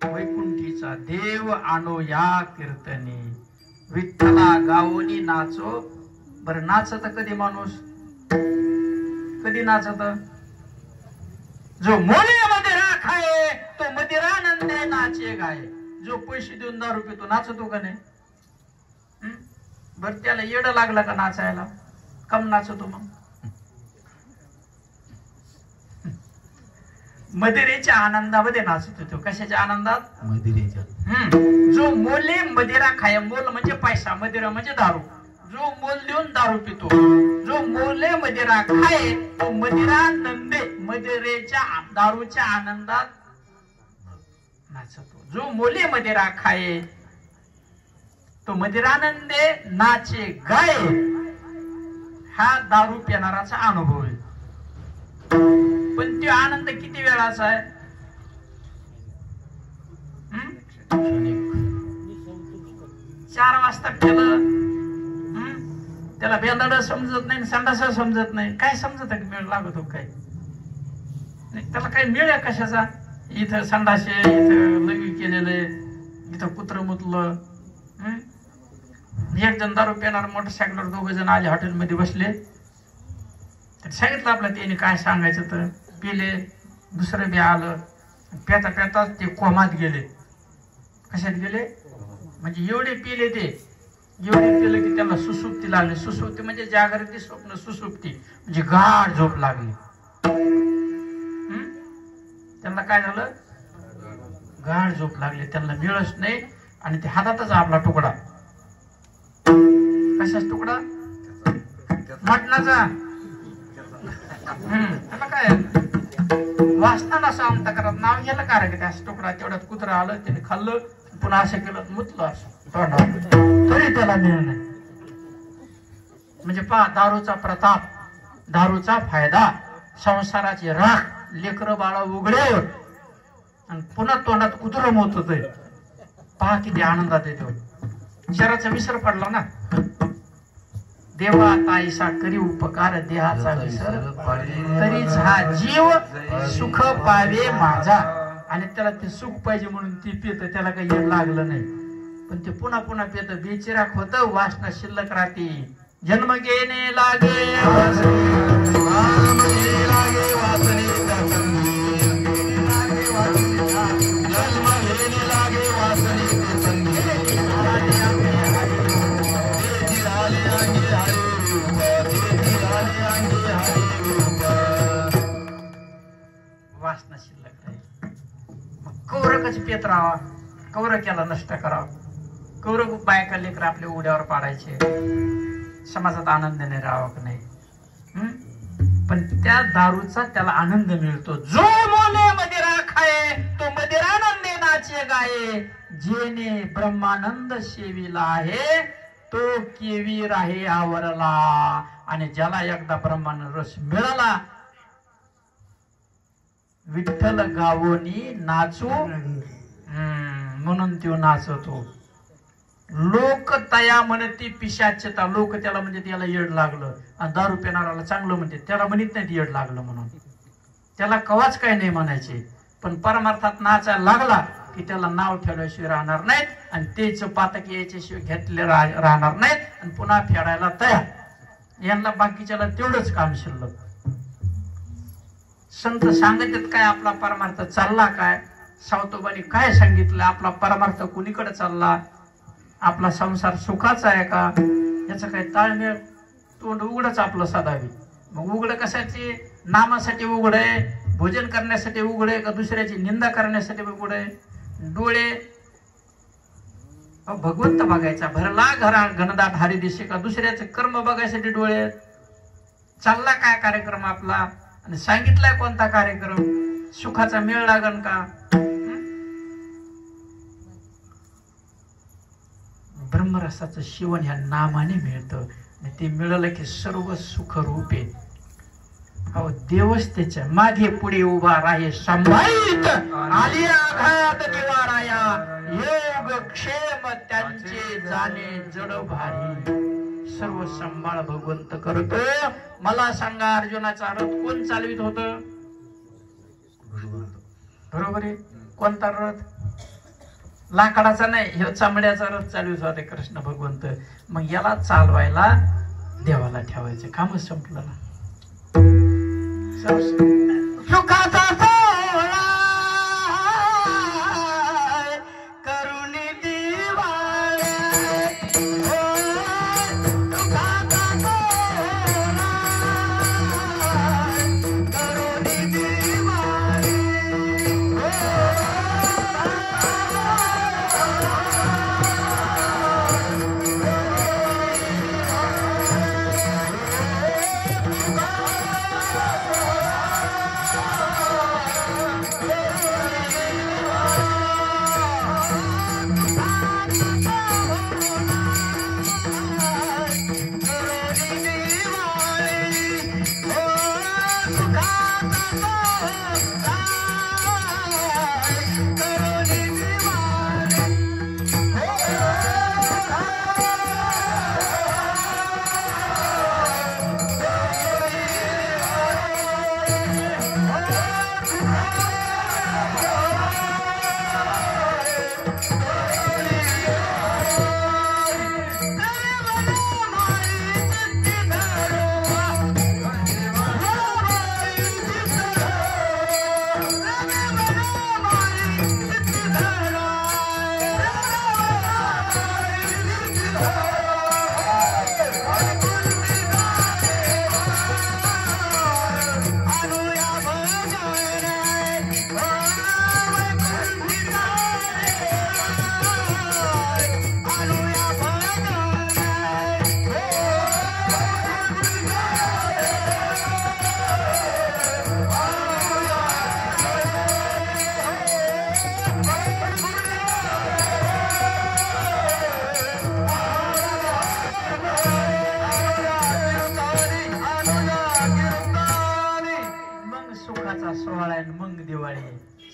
वैकुंठीचा देव आणो या कीर्तनी, विठ्ठला गावोनी नाचो. बर नाचत कधी माणूस? कधी नाचत? जो मोले मदिरा खाये तो मदिरानंदे नाचे गाये. जो पैसे देऊन दारू पितो नाचतो का नाही? बर त्याला येड लागला का नाचायला? कम नाचतो मग? मदिरेच्या आनंदामध्ये नाचतो तो. कशाच्या आनंदात? मदिरेच्या. जो मोले मदिरा खाय, मोल म्हणजे पैसा, मदिरा म्हणजे दारू. जो मोल देऊन दारू पितो, जो मोले मदिरा खाय तो मदिरा नंदे, मदिरेच्या दारूच्या आनंदात नाचतो. जो मोले मदिरा खाये तो मदिरानंदे नाचे गाय. हा दारू पिणाराचा अनुभव आहे. पण तो आनंद किती वेळाचा आहे? 4 वाजता केलं, त्याला बेंदाड समजत नाही, संडास समजत नाही, काय समजत मेळ लागतो काय नाही. त्याला काही मिळ आहे कशाचा? इथं संडास आहे, इथं लगी केलेलं, इथं कुत्र मुतलं. एक जण दारू पिणार मोटरसायकलवर 2 जण आले, हॉटेलमध्ये बसले. सांगितलं आपलं त्याने काय सांगायचं, तर पिले. दुसरं बी आलं, पेता पेता ते कोमात गेले. कशात गेले? म्हणजे एवढे पिले ते, एवढे पिले की त्याला सुसुप्ती लागली. सुसुप्ती म्हणजे जागृती, स्वप्न, सुसुप्ती म्हणजे गाढ झोप लागली. त्यांना काय झालं? गाढ झोप लागली. त्यांना मिळच नाही. आणि ते हातातच आपला तुकडा. कशाच तुकडा? मटणाचा. त्याला काय वाचताना असं अंत करत नाव गेलं का रे? त्या तुकडा तेवढ्यात कुत्रा आलं, त्याने खाल्लं, पुन्हा असं केलं, मुतलं असं तोंडावर, तरी त्याला मिळ नाही. म्हणजे पहा, दारूचा प्रताप, दारूचा फायदा, संसाराची राख, लेकरं बाळा उघड्यावर, आणि पुन्हा तोंडात कुत्रं मोत होतंय. पहा किती आनंदात येतो. शरीराचा विसर पडला ना. देवा ताईसा करी उपकार, देहाचा विसर तरीच हा जीव सुख पावे माझा. आणि त्याला ते सुख पाहिजे म्हणून ती पित, त्याला काही येड लागलं नाही. पण ते पुन्हा पुन्हा पित, बेचिराक होत, वासना शिल्लक राहते. जन्म घेणे लागे वासना शिल्लक राहील. कौरकच पेत राहावा, कौरक्याला नष्ट करावं. कौरक बायका लेकर आपल्या उड्यावर पाडायचे, समाजात आनंद नाही राहावा का नाही. पण त्या दारूचा त्याला आनंद मिळतो. जो मोले मदिरा खाये तो मदिरानंदे नाचे गाये. जेने ब्रह्मानंद सेविला आहे तो केवी राहे आवरला. आणि ज्याला एकदा ब्रह्मानंद रस मिळाला, विठ्ठल गावोनी नाचू म्हणून तो नाचतो. लोक तया म्हणती पिशाचता. लोक त्याला म्हणजे त्याला येड लागलं. आणि दारू पिणाराला चांगलं म्हणते, त्याला म्हणत नाही येड लागलं म्हणून. त्याला कवाच काही नाही म्हणायचे. पण परमार्थात नाचायला लागला की त्याला नाव ठेवल्याशिवाय राहणार नाहीत, आणि तेच पातक याच्याशिवाय घेतले राहणार नाहीत, आणि पुन्हा फेडायला तयार. यांना बाकीच्याला तेवढंच काम शिल्लक. संत सांगतात काय आपला परमार्थ चालला काय, सावतोबानी काय सांगितलं, आपला परमार्थ कुणीकडे चालला, आपला संसार सुखाचा आहे का, याचा काय ताळमेळ. तोंड उघडच आपलं साधावी. मग उघड कशाची? नामासाठी उघड आहे, भोजन करण्यासाठी उघड आहे, का दुसऱ्याची निंदा करण्यासाठी उघड आहे? डोळे भगवंत बघायचा, भरला घरा घनदाट हारी दिसे, का दुसऱ्याचे कर्म बघायसाठी डोळे? चालला काय कार्यक्रम आपला, आणि सांगितलाय कोणता कार्यक्रम, सुखाचा मेळ लागन का? ब्रह्मरसाचं शिवण ह्या नामाने मिळतं. ते मिळालं की सर्व सुख रूपे. अहो देवच त्याच्या मागे पुढे उभा राहे संभाळीत. आली आघात निवाराया, योग क्षेम त्यांचे जाणे जड भारी. सर्व सांभाळ भगवंत करतो. मला सांगा, अर्जुनाचा रथ कोण चालवित होत? बरोबर आहे. कोणता रथ? लाकडाचा नाही, हे चामड्याचा रथ चालवित होते कृष्ण भगवंत. मग याला चालवायला देवाला ठेवायचं, काम संपलं ना. सुखाचा सोहळा करून दिवाळे, सुखाचा सोहळा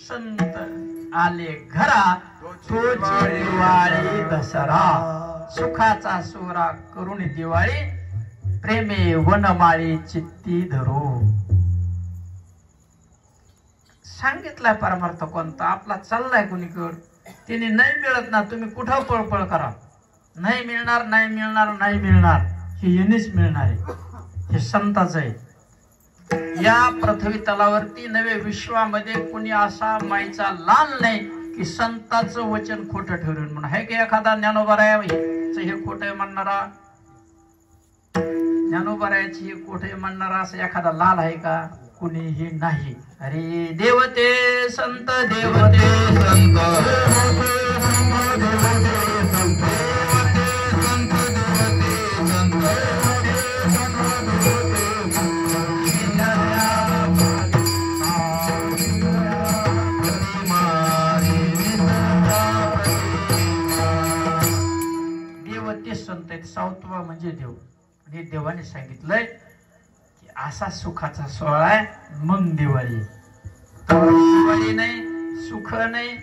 संत आले घरा तोची दिवाळी दसरा सुखाचा सोहरा करून दिवाळी प्रेमे वनमाळी चित्ती धरू सांगितलाय परमार्थ कोणता आपला चाललाय कुणीकड तिने नाही मिळत ना तुम्ही कुठं पळपळ करा नाही मिळणार नाही मिळणार नाही मिळणार हे येणेच मिळणार आहे हे संताचं आहे या पृथ्वी तलावरती नवे विश्वामध्ये कुणी असा माईचा लाल नाही की संताचं वचन खोटं ठरवून म्हणून आहे की एखादा ज्ञानोबारायाचं हे खोटं म्हणणारा ज्ञानोबारायाची हे खोटं म्हणणारा असं एखादा लाल आहे का कुणीही नाही अरे देवते संत देवते संत संत आहेत सावतवा म्हणजे देव आणि देवाने सांगितलंय की असा सुखाचा सोहळा आहे मग दिवाळी दिवाळी नाही सुख नाही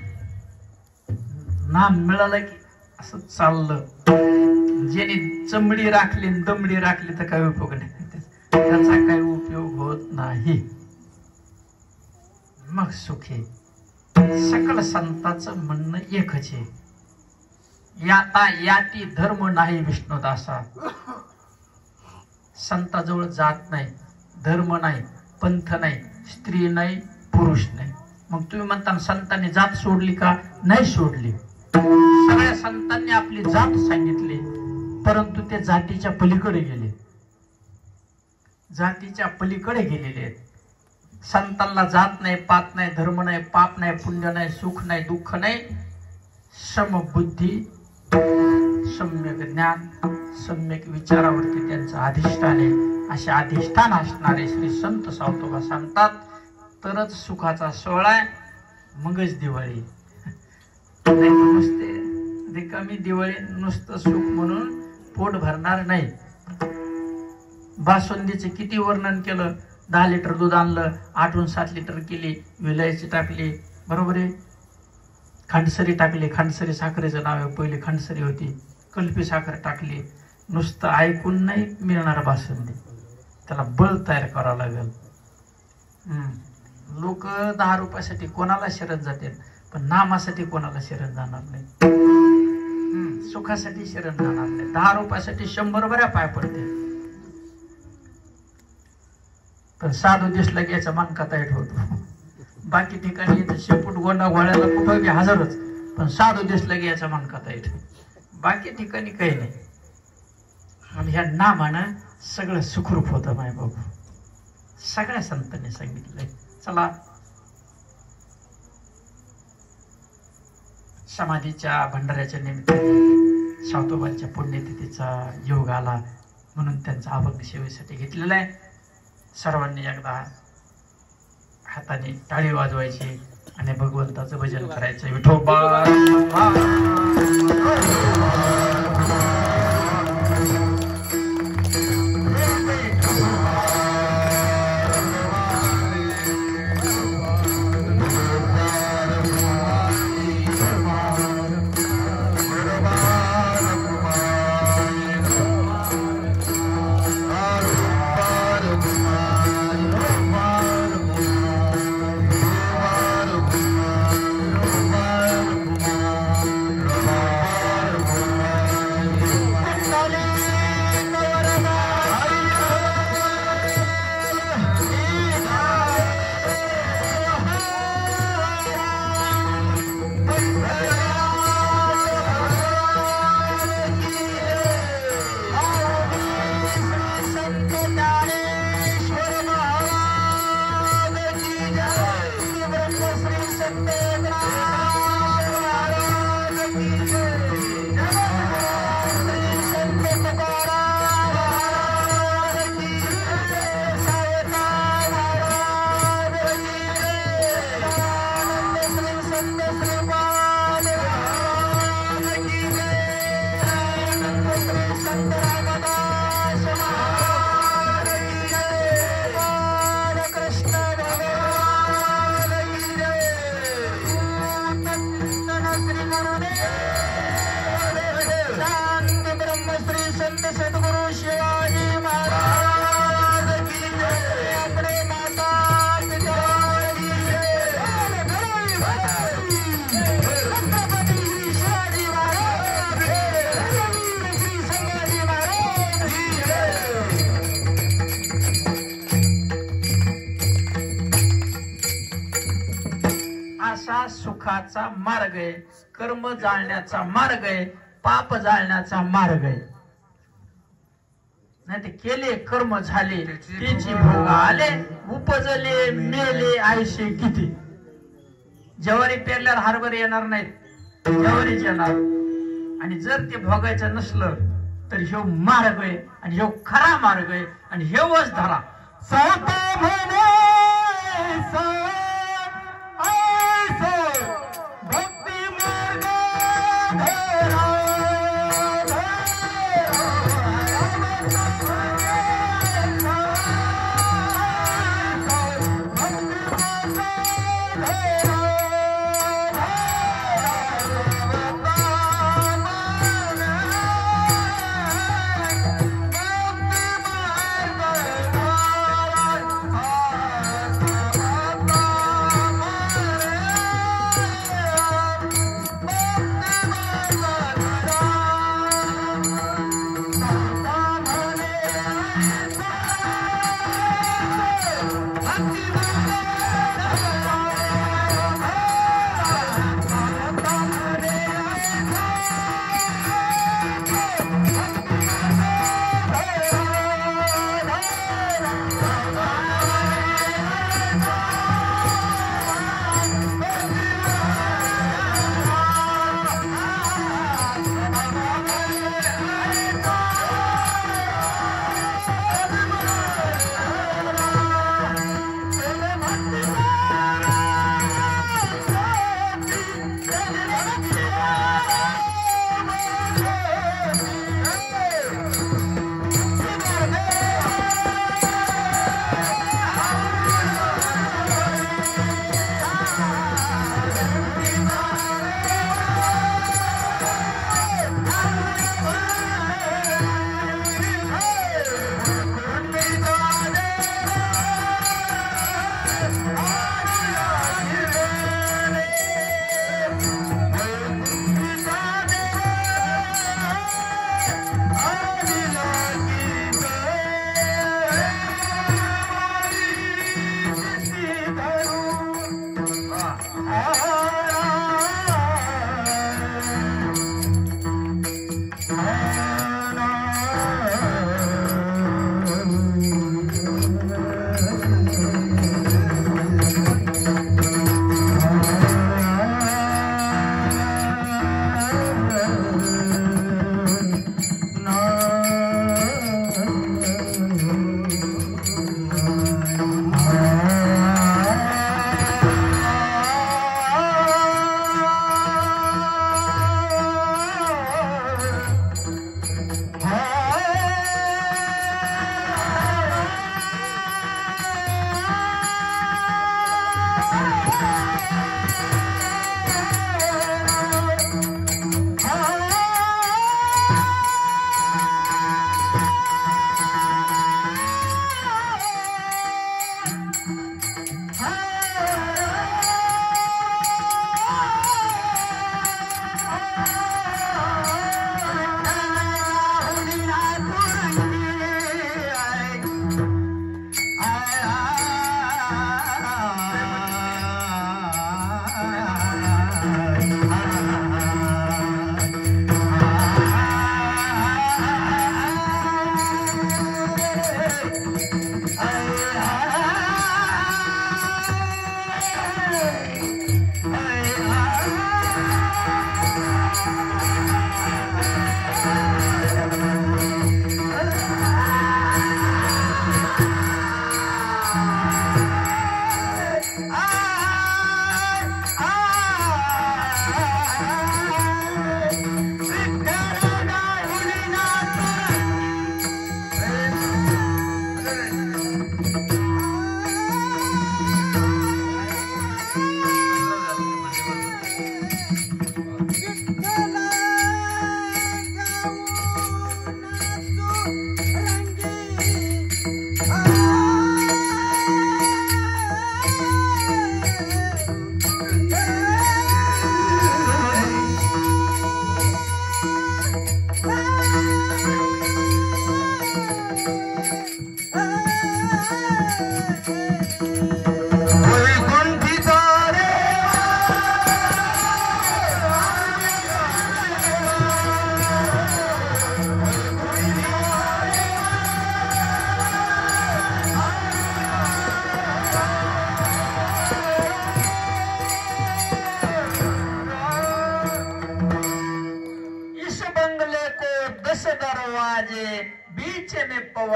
नाम मिळालं की असं चाललं ज्याने चमडी राखली दमडी राखली तर काही उपयोग नाही त्याचा काही उपयोग होत नाही मग सुखे सकल संतांचं म्हणणं एकच आहे याती धर्म नाही विष्णुदासा संताजवळ जात नाही धर्म नाही पंथ नाही स्त्री नाही पुरुष नाही मग तुम्ही म्हणता संतांनी जात सोडली का नाही सोडली सगळ्या संतांनी आपली जात सांगितली परंतु ते जातीच्या पलीकडे गेले जातीच्या पलीकडे गेलेले आहेत संतांना जात नाही पात नाही धर्म नाही पाप नाही पुण्य नाही सुख नाही दुःख नाही समबुद्धी सम्यक ज्ञान सम्यक विचारावरती त्यांचं अधिष्ठान आहे असे अधिष्ठान असणारे श्री संत सावतोबा सांगतात तरच सुखाचा सोहळा आहे मगच दिवाळी नाही नुसते रिकामी दिवाळी नुसतं सुख म्हणून पोट भरणार नाही बासुंदीचे किती वर्णन केलं 10 लिटर दूध आणलं 8 7 लिटर केली विलायची टाकली बरोबर आहे खंडसरी टाकली खंडसरी साखरेचं नाव आहे पहिली खंडसरी होती कल्पी साखर टाकली नुसतं ऐकून नाही मिळणार बासुंदी त्याला बळ तयार करावं लागेल लोक 10 रुपयासाठी कोणाला शरण जातील पण नामासाठी कोणाला शरण जाणार नाही सुखासाठी शरण जाणार नाही 10 रुपयासाठी 100 बऱ्या पाय पडते पण साधू दिसला की याचा मनका ताईट होतो बाकी ठिकाणी शेपूट गोंडा घोड्याला कुठं बी हजरच पण साधू दिसला की याचा मनका ताईट बाकी ठिकाणी काही नाही आणि ह्या नामानं सगळं सुखरूप होतं माय बाबू सगळ्या संतांनी सांगितलंय चला समाधीच्या भंडाऱ्याच्या निमित्ताने सावतोबांच्या पुण्यतिथीचा योग आला म्हणून त्यांचा अभंग सेवेसाठी घेतलेला आहे सर्वांनी एकदा हाताने टाळी वाजवायची आणि भगवंताचं भजन करायचं. विठोबा सुखाचा मार्ग आहे, कर्म जाळण्याचा मार्ग आहे, पाप जाळण्याचा मार्ग आहे. नाही ते केले कर्म झाले त्याची भोग आले, उपजले मेले आयशे किती. ज्वारी पेरल्यावर हरभरे येणार नाहीत, ज्वारीच येणार. आणि जर ते भोगायचं नसलं तर ह्यो मार्ग आहे आणि ह्यो खरा मार्ग आहे आणि हे वच धरा.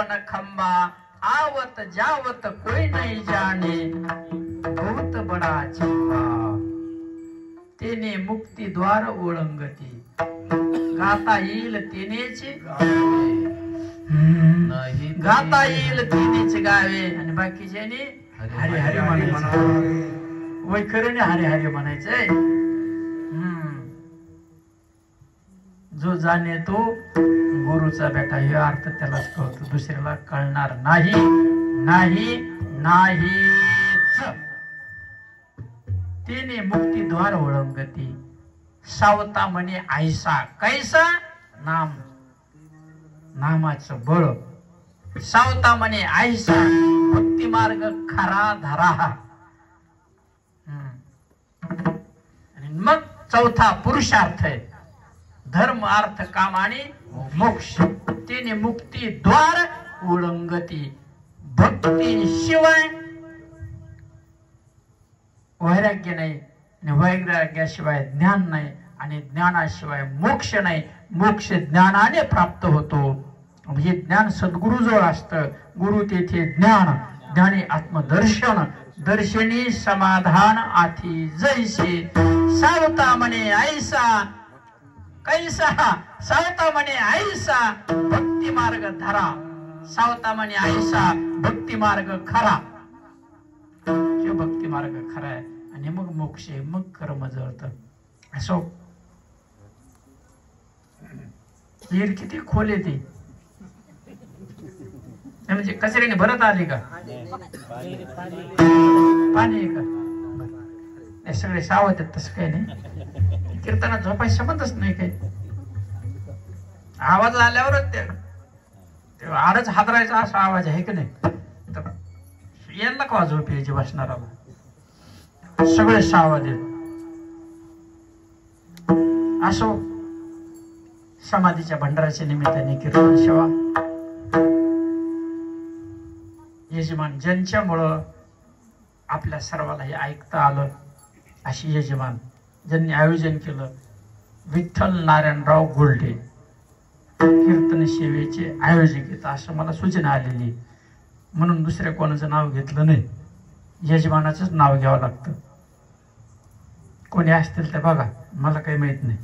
बन खंबा आवत जावत कोई नहीं जाने बहुत बड़ा चंबा तेने मुक्ती द्वार ओळंगती गाता येईल तेनेच गाता येईल तेनेच गावे आणि बाकीच्याने हरे हरे म्हणायचं वैखरीने हरे हरे म्हणायचंय. जो जाणे तो गुरुचा बेटा हे अर्थ त्यालाच कळतो दुसऱ्याला कळणार नाही नाही नाहीच. तेने मुक्तीद्वार ओळंगती सावता म्हणे आयसा कैसा नाम नामाचं बळ सावता म्हणे आयसा भक्ती मार्ग खरा धरा. आणि मग चौथा पुरुषार्थ आहे धर्म अर्थ काम आणि मोक्ष. तेने मुक्ती द्वार ओळंगती भक्ती शिवाय वैराग्य नाही आणि वैराग्याशिवाय ज्ञान नाही आणि ज्ञानाशिवाय मोक्ष नाही. मोक्ष ज्ञानाने प्राप्त होतो. हे ज्ञान सद्गुरुजवळ असतं. गुरु तेथे ज्ञान ज्ञानी आत्मदर्शन दर्शनी समाधान आथी जैसे सावता म्हणे ऐसा कैसा सावता म्हणे ऐसा भक्ती मार्ग धरा सावता म्हणे ऐसा भक्ती मार्ग खरा. जो भक्ती मार्ग खरा आहे आणि मग मोक्ष मग कर्म जळत. असो विहीर किती खोल येते म्हणजे कचऱ्याने भरत आली का पाणी आहे का सगळे सावत आहेत तसं काही नाही. कीर्तनात झोपायचा संबंधच नाही काही. आवाज आल्यावरच ते आडच हादरायचा असा आवाज आहे की नाही तर यांना का झोप यायची वाचणाराला सगळे सावध आहेत. असो समाधीच्या भंडाराच्या निमित्ताने कीर्तन सेवा यजमान ज्यांच्यामुळं आपल्या सर्वाला हे ऐकता आलं अशी यजमान ज्यांनी आयोजन केलं विठ्ठल नारायणराव गोल्डे कीर्तन सेवेचे आयोजक आहेत असं मला सूचना आलेली म्हणून दुसऱ्या कोणाचं नाव घेतलं नाही. यजमानाचंच नाव घ्यावं लागतं. कोणी असतील ते बघा मला काही माहित नाही.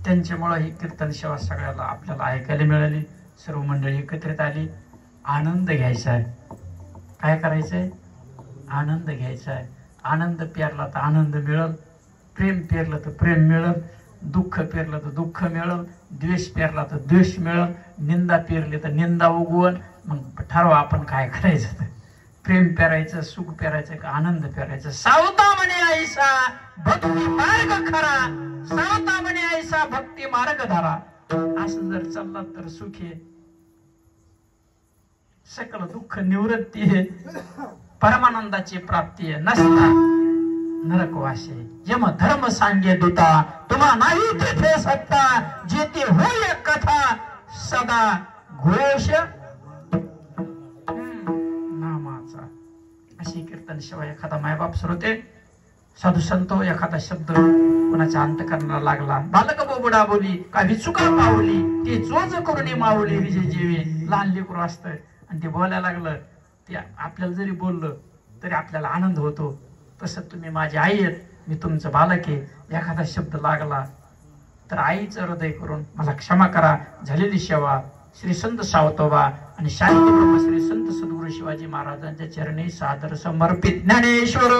त्यांच्यामुळे ही कीर्तन सेवा सगळ्याला आपल्याला ऐकायला मिळाली. सर्व मंडळी एकत्रित आली. आनंद घ्यायचा आहे. काय करायचंय आनंद घ्यायचा आहे. आनंद पेरला तर आनंद मिळेल प्रेम पेरलं तर प्रेम मिळेल दुःख पेरलं तर दुःख मिळेल द्वेष पेरला तर द्वेष मिळेल निंदा पेरली तर निंदा उगवल. मग ठरवा आपण काय करायचं प्रेम पेरायचं सुख पेरायचं का आनंद पेरायचं. सावता म्हणे ऐसा भक्ती मार्ग खरा सावता म्हणे ऐसा भक्ती मार्ग धरा. असं जर चालला तर सुख आहे सकल दुःख निवृत्ती आहे परमानंदाची प्राप्ती आहे. नसता नरकवासे यम धर्म सांगे दूता तुम्हा नाही तेथे सत्ता जेथे होय कथा सदा घोष नामाचा. अशी कीर्तन शिवाय एखादा मायबाप श्रोते साधू संतो एखादा शब्द कोणाच्या अंतकरणाला लागला बालक बोबडा बोली काही चुका पावली ती चोच करून मावली विजय जेवे. लहान लेकरू असतं आणि ते बोलायला लागलं ते आपल्याला जरी बोललं तरी आपल्याला आनंद होतो. तसं तुम्ही माझी आई आहेत मी तुमचं बालक आहे. एखादा शब्द लागला तर आईचं हृदय करून मला क्षमा करा. झालेली सेवा श्री संत सावतोबा आणि शांती ब्रह्म श्री संत सद्गुरू शिवाजी महाराजांच्या चरणी सादर समर्पित. ज्ञानेश्वर